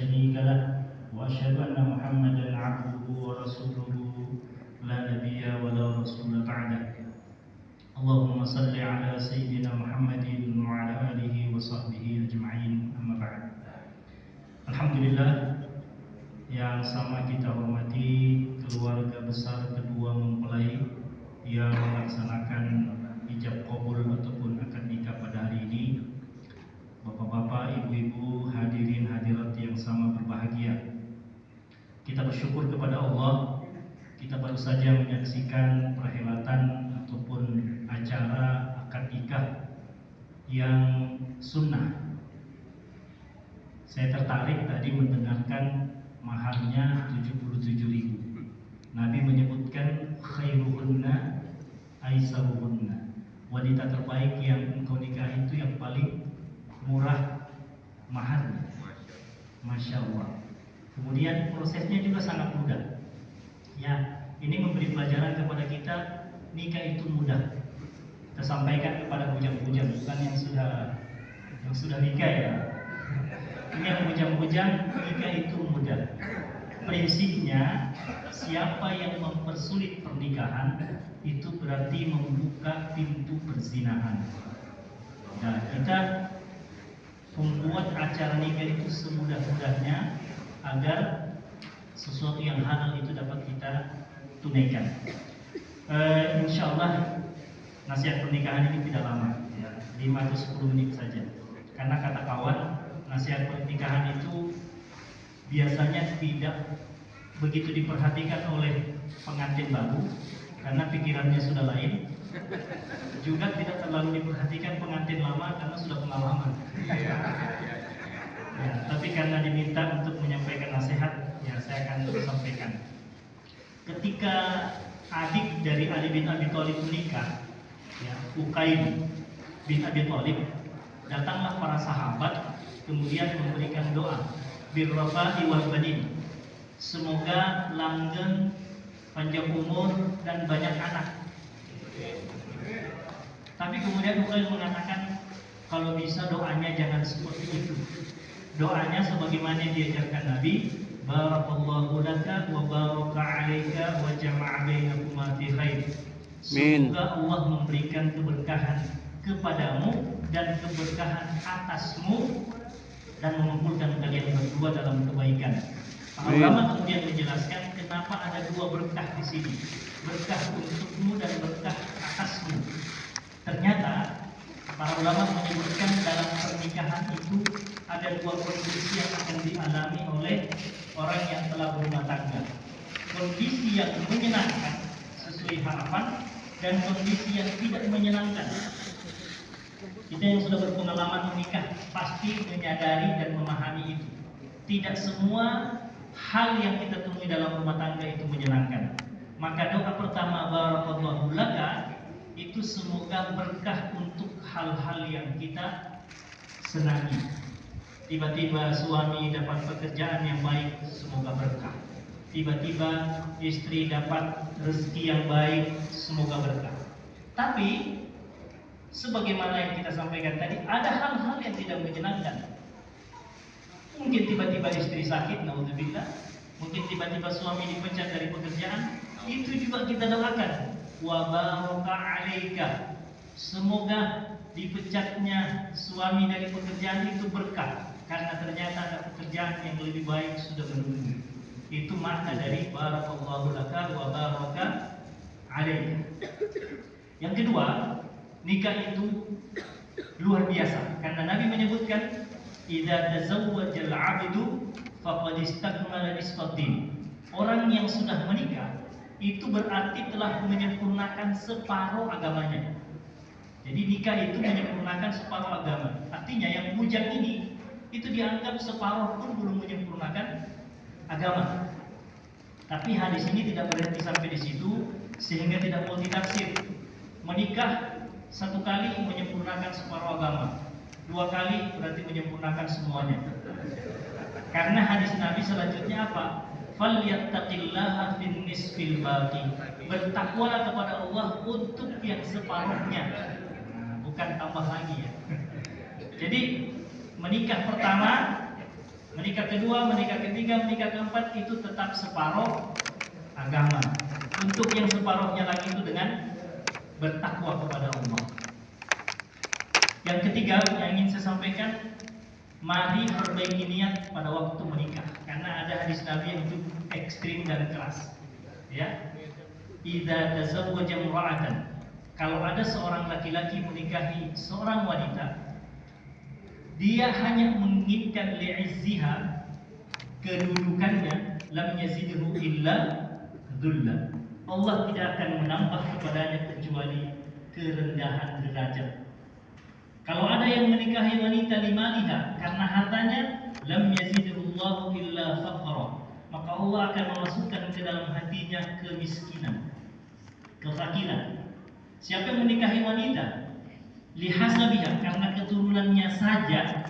شريك له وأشهد أن محمدا عبده ورسوله لا نبي ولا رسول بعده اللهم صل على سيدنا محمد وعلى آله وصحبه أجمعين أما بعد. Alhamdulillah, yang sama kita hormati keluarga besar kedua mempelai yang melaksanakan ijab qabul ataupun akad nikah pada hari ini. Bapak-bapak, ibu-ibu, hadirin hadirat yang sama berbahagia, kita bersyukur kepada Allah. Kita baru saja menyaksikan perhelatan ataupun acara akad nikah yang sunnah. Saya tertarik tadi mendengarkan maharnya 77.000. Nabi menyebutkan khairuhunna aisaruhunna. Wanita terbaik yang engkau nikah itu yang paling murah maharnya. Masya Allah. Kemudian prosesnya juga sangat mudah. Ya, ini memberi pelajaran kepada kita, nikah itu mudah. Kita sampaikan kepada bujang-bujang, bukan yang sudah nikah ya. Ini yang bujang-bujang, nikah itu mudah. Prinsipnya, siapa yang mempersulit pernikahan itu berarti membuka pintu perzinahan. Nah, kita membuat acara nikah itu semudah-mudahnya agar sesuatu yang halal itu dapat kita tunaikan. Insya Allah nasihat pernikahan ini tidak lama, ya, 5-10 menit saja. Karena kata kawan, nasihat pernikahan itu biasanya tidak begitu diperhatikan oleh pengantin baru karena pikirannya sudah lain. Juga tidak terlalu diperhatikan pengantin lama karena sudah pengalaman. Ya, tapi karena diminta untuk menyampaikan nasihat, ya saya akan sampaikan. Ketika adik dari Ali bin Abi Thalib menikah, ya, Uqail bin Abi Thalib, datanglah para sahabat kemudian memberikan doa birrafa'i wal banin, semoga langgeng, panjang umur dan banyak anak. Tapi kemudian Uqail mengatakan kalau bisa doanya jangan seperti itu. Doanya sebagaimana diajarkan Nabi, barakallahu laka wa baraka 'alaika wa jama'a bainakuma fi khair. Semoga Allah memberikan keberkahan kepadamu dan keberkahan atasmu dan mengumpulkan kalian berdua dalam kebaikan. Para ulama kemudian menjelaskan kenapa ada dua berkah di sini, berkah untukmu dan berkah atasmu. Ternyata para ulama menyebutkan dalam pernikahan itu ada dua kondisi yang akan dialami oleh orang yang telah berumah tangga. Kondisi yang menyenangkan sesuai harapan dan kondisi yang tidak menyenangkan. Kita yang sudah berpengalaman menikah pasti menyadari dan memahami itu. Tidak semua hal yang kita temui dalam rumah tangga itu menyenangkan. Maka doa pertama barakallahu laka itu semoga berkah untuk hal-hal yang kita senangi. Tiba-tiba suami dapat pekerjaan yang baik, semoga berkah. Tiba-tiba istri dapat rezeki yang baik, semoga berkah. Tapi sebagaimana yang kita sampaikan tadi, ada hal-hal yang tidak menyenangkan. Mungkin tiba-tiba istri sakit, naudzubillah. Mungkin tiba-tiba suami dipecat dari pekerjaan. Itu juga kita doakan, wa baraka 'alaika, semoga dipecatnya suami dari pekerjaan itu berkah, karena ternyata ada pekerjaan yang lebih baik sudah menunggu. Itu makna dari barakallahu laka wa baraka 'alaika. Yang kedua, nikah itu luar biasa karena Nabi menyebutkan idza tazawwajal 'abdu faqad istakmala nisfaddin. Orang yang sudah menikah itu berarti telah menyempurnakan separuh agamanya. Jadi nikah itu menyempurnakan separuh agama. Artinya yang bujang ini itu dianggap separuh pun belum menyempurnakan agama. Tapi hadis ini tidak berhenti sampai di situ sehingga tidak multitafsir. Menikah satu kali menyempurnakan separuh agama, dua kali berarti menyempurnakan semuanya. Karena hadis Nabi selanjutnya apa? Falyattaqillaha fin nisfil baqi. Bertakwalah kepada Allah untuk yang separuhnya. Nah, bukan tambah lagi ya. Jadi menikah Menikah kedua, menikah ketiga, menikah keempat itu tetap separuh agama. Untuk yang separuhnya lagi itu dengan bertakwa kepada Allah. Yang ketiga yang ingin saya sampaikan, mari perbaiki niat pada waktu menikah, karena ada hadis Nabi yang cukup ekstrim dan keras. Ya, idza tazawwaja imra'atan, kalau ada seorang laki-laki menikahi seorang wanita, dia hanya menginginkan li'izziha, kedudukannya, lam yazidhu illa dhulla. Allah tidak akan menambah kepadanya kecuali kerendahan derajat. Kalau ada yang menikahi wanita limaliha, karena hartanya, lam yazidhullahu illa faqra, maka Allah akan memasukkan ke dalam hatinya kemiskinan, kefakiran. Siapa yang menikahi wanita lihasabiha, karena keturunannya saja,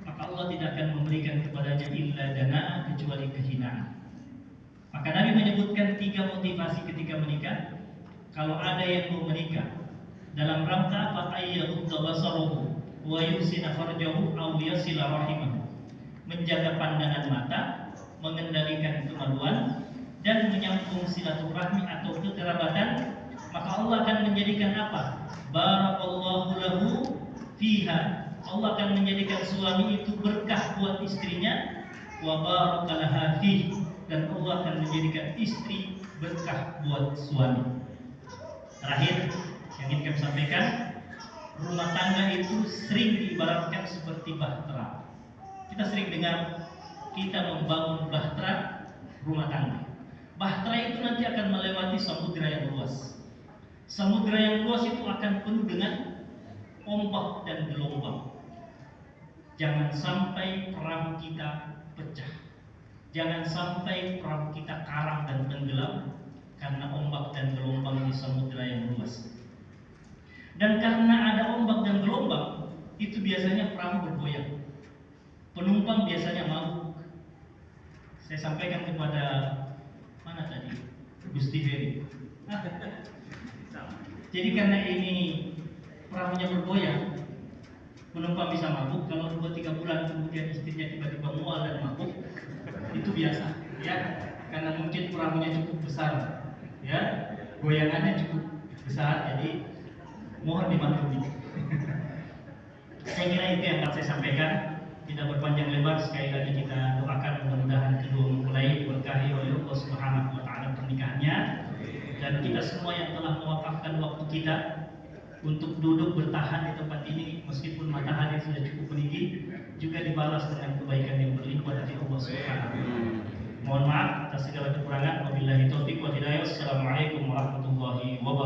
maka Allah tidak akan memberikan kepadanya illa dana, kecuali kehinaan. Maka Nabi menyebutkan 3 motivasi ketika menikah. Kalau ada yang mau menikah dalam rangka apa? Ayyahudda basaruhu wa yusina farjahu aw yasila rahimahu, menjaga pandangan mata, mengendalikan kemaluan, dan menyambung silaturahmi atau kekerabatan, maka Allah akan menjadikan apa? Barakallahu lahu fiha, Allah akan menjadikan suami itu berkah buat istrinya, wa barakalaha fihi, dan Allah akan menjadikan istri berkah buat suami. Terakhir yang ingin kami sampaikan, rumah tangga itu sering diibaratkan seperti bahtera. Kita sering dengar kita membangun bahtera rumah tangga. Bahtera itu nanti akan melewati samudra yang luas. Samudra yang luas itu akan penuh dengan ombak dan gelombang. Jangan sampai perahu kita pecah. Jangan sampai perahu kita karam dan tenggelam karena ombak dan gelombang di samudra yang luas. Dan karena ada ombak dan gelombang, itu biasanya perahu bergoyang. Penumpang biasanya mabuk. Saya sampaikan kepada mana tadi? Gusti Ferry. Jadi karena ini perahunya bergoyang, penumpang bisa mabuk. Kalau 2-3 bulan kemudian istrinya tiba-tiba mual dan mabuk, itu biasa, ya. Karena mungkin perahunya cukup besar, ya, goyangannya cukup besar, jadi mohon dimaklumi. Saya kira itu yang akan saya sampaikan. Tidak berpanjang lebar, sekali lagi kita doakan mudah-mudahan kedua mempelai diberkahi oleh Allah Subhanahu wa taala pernikahannya, dan kita semua yang telah mewakafkan waktu kita untuk duduk bertahan di tempat ini meskipun matahari sudah cukup meninggi, juga dibalas dengan kebaikan yang berlimpah dari Allah Subhanahu wa taala. Mohon maaf atas segala kekurangan. Wabillahi taufiq wal hidayah. Assalamualaikum warahmatullahi wabarakatuh.